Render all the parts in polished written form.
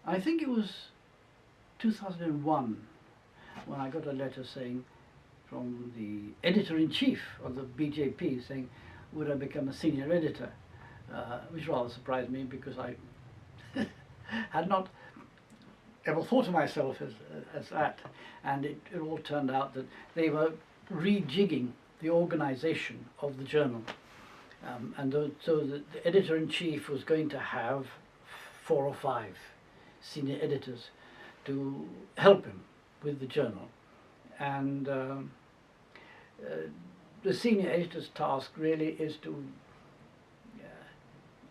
I think it was 2001 when I got a letter saying from the editor-in-chief of the BJP saying, would I become a senior editor? Which rather surprised me because I had not ever thought of myself as that. And it all turned out that they were rejigging the organization of the journal. So the editor-in-chief was going to have 4 or 5 senior editors to help him with the journal. And the senior editor's task really is to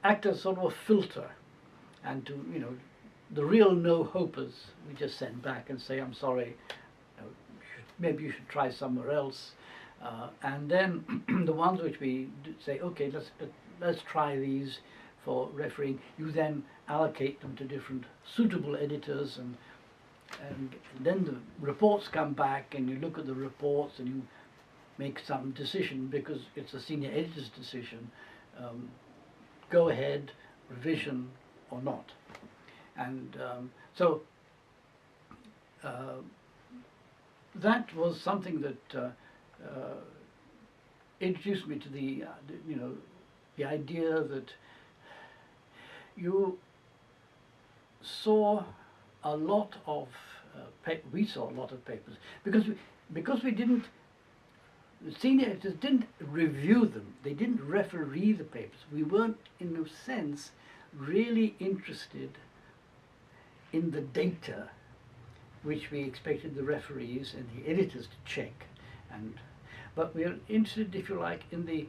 act as sort of a filter, and to, you know, the real no-hopers we just send back and say, I'm sorry, maybe you should try somewhere else. And then the ones which we say, okay, let's try these for refereeing, you then allocate them to different suitable editors, and then the reports come back and you look at the reports and you make some decision, because it's a senior editor's decision, go ahead, revision or not. And so that was something that introduced me to the you know, the idea that you saw a lot of we saw a lot of papers because we didn't, the senior editors didn't review them, they didn't referee the papers. We weren't, in a sense, really interested in the data which we expected the referees and the editors to check, but we are interested, if you like, in the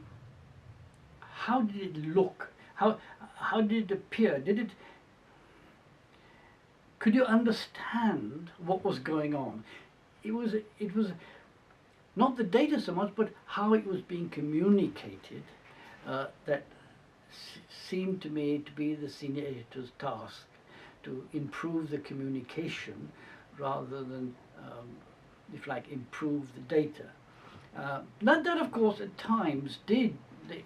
how did it look, how did it appear, could you understand what was going on? It was not the data so much, but how it was being communicated that seemed to me to be the senior editor's task, to improve the communication rather than, if you like, improve the data. That of course at times they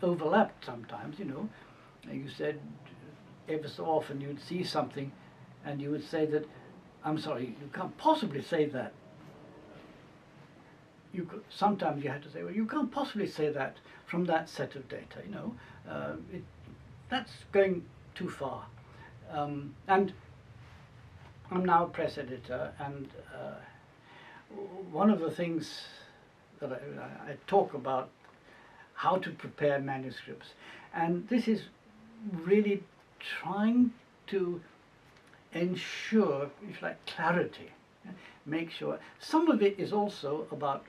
overlapped sometimes, you know. You said ever so often you'd see something and you would say that, I'm sorry, you can't possibly say that. Sometimes you had to say, well, you can't possibly say that from that set of data, you know. That's going too far. And I'm now a press editor, and one of the things that I talk about, how to prepare manuscripts, and this is really trying to ensure, if you like, clarity, make sure. Some of it is also about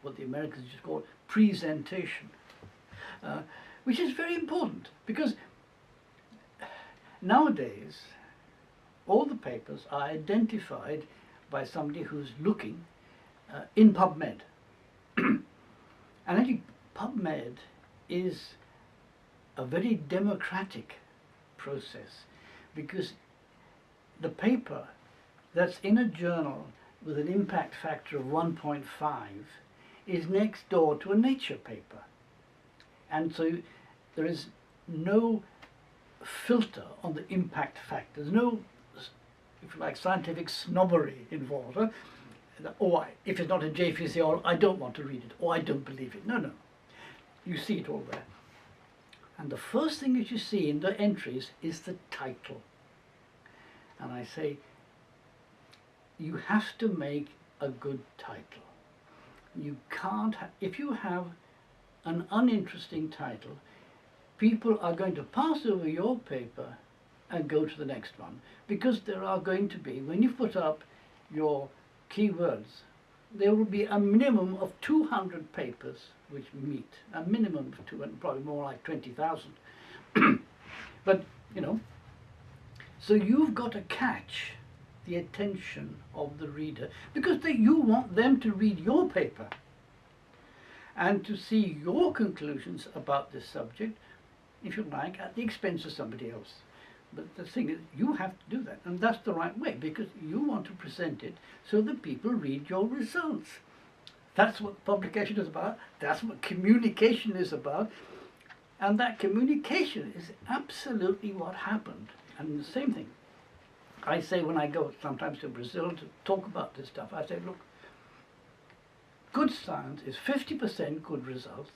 what the Americans just call presentation, which is very important, because nowadays all the papers are identified by somebody who's looking in PubMed. And actually PubMed is a very democratic process, because the paper that's in a journal with an impact factor of 1.5 is next door to a Nature paper. And so there is no filter on the impact factor. There's no, if you like, scientific snobbery involved. Or if it's not a JPCR, I don't want to read it, or I don't believe it. No, no. You see it all there. And the first thing that you see in the entries is the title. And I say, you have to make a good title. You can't, if you have an uninteresting title, people are going to pass over your paper and go to the next one, because there are going to be, when you put up your keywords, there will be a minimum of 200 papers which meet, a minimum of 200, probably more like 20,000. But, you know, so you've got to catch the attention of the reader, because you want them to read your paper and to see your conclusions about this subject, if you like, at the expense of somebody else. But the thing is, you have to do that, and that's the right way, because you want to present it so that people read your results. That's what publication is about, that's what communication is about, and that communication is absolutely what happened. And the same thing, I say when I go sometimes to Brazil to talk about this stuff, I say, look, good science is 50% good results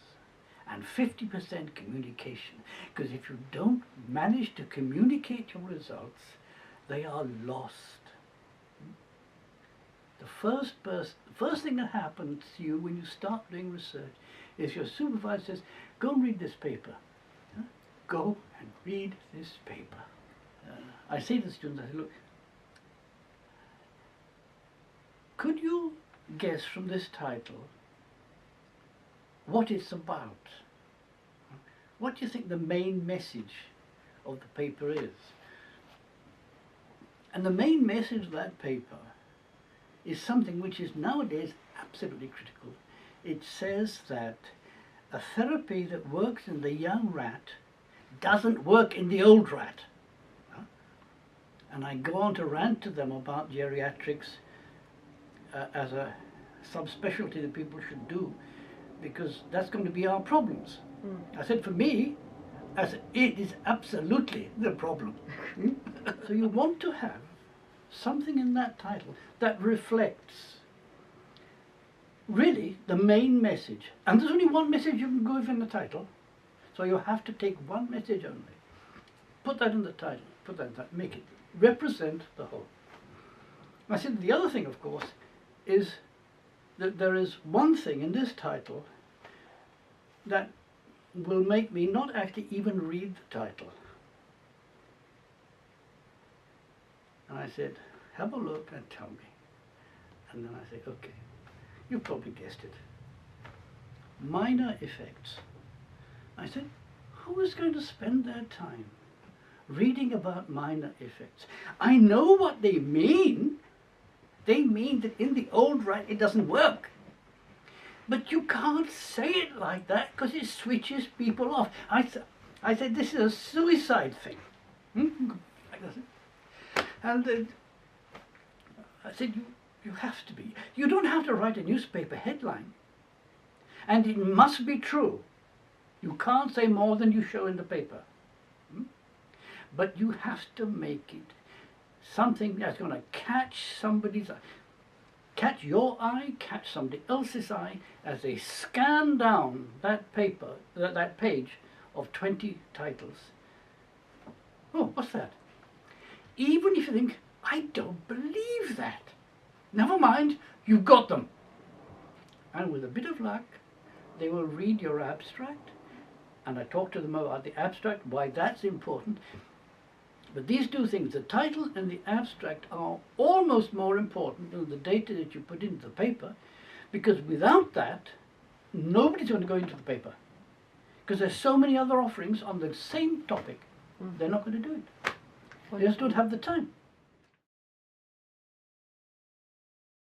and 50% communication. Because if you don't manage to communicate your results, they are lost. The first thing that happens to you when you start doing research is your supervisor says, go and read this paper. Go and read this paper. I say to the students, I say, look, could you guess from this title what it's about? What do you think the main message of the paper is? And the main message of that paper is something which is nowadays absolutely critical. It says that a therapy that works in the young rat doesn't work in the old rat. And I go on to rant to them about geriatrics as a subspecialty that people should do, because that's going to be our problems. I said, for me, I said, it is absolutely the problem. So you want to have something in that title that reflects really the main message. And there's only one message you can give in the title, so you have to take one message only. Put that in the title, put that in that, make it represent the whole. I said the other thing, of course, is that there is one thing in this title that will make me not actually even read the title. And I said, have a look and tell me. And then I said, okay, you probably guessed it. Minor effects. I said, who is going to spend their time reading about minor effects? I know what they mean. They mean that in the old rat it doesn't work. But you can't say it like that because it switches people off. I said, this is a suicide thing. And I said, you have to be. You don't have to write a newspaper headline. And it must be true. You can't say more than you show in the paper. But you have to make it something that's going to catch somebody's eye. Catch your eye, catch somebody else's eye as they scan down that paper, that page of 20 titles. Oh, what's that? Even if you think, I don't believe that. Never mind, you've got them. And with a bit of luck, they will read your abstract. And I talk to them about the abstract, why that's important. But these two things, the title and the abstract, are almost more important than the data that you put into the paper, because without that, nobody's going to go into the paper. Because there's so many other offerings on the same topic, they're not going to do it. They just don't have the time.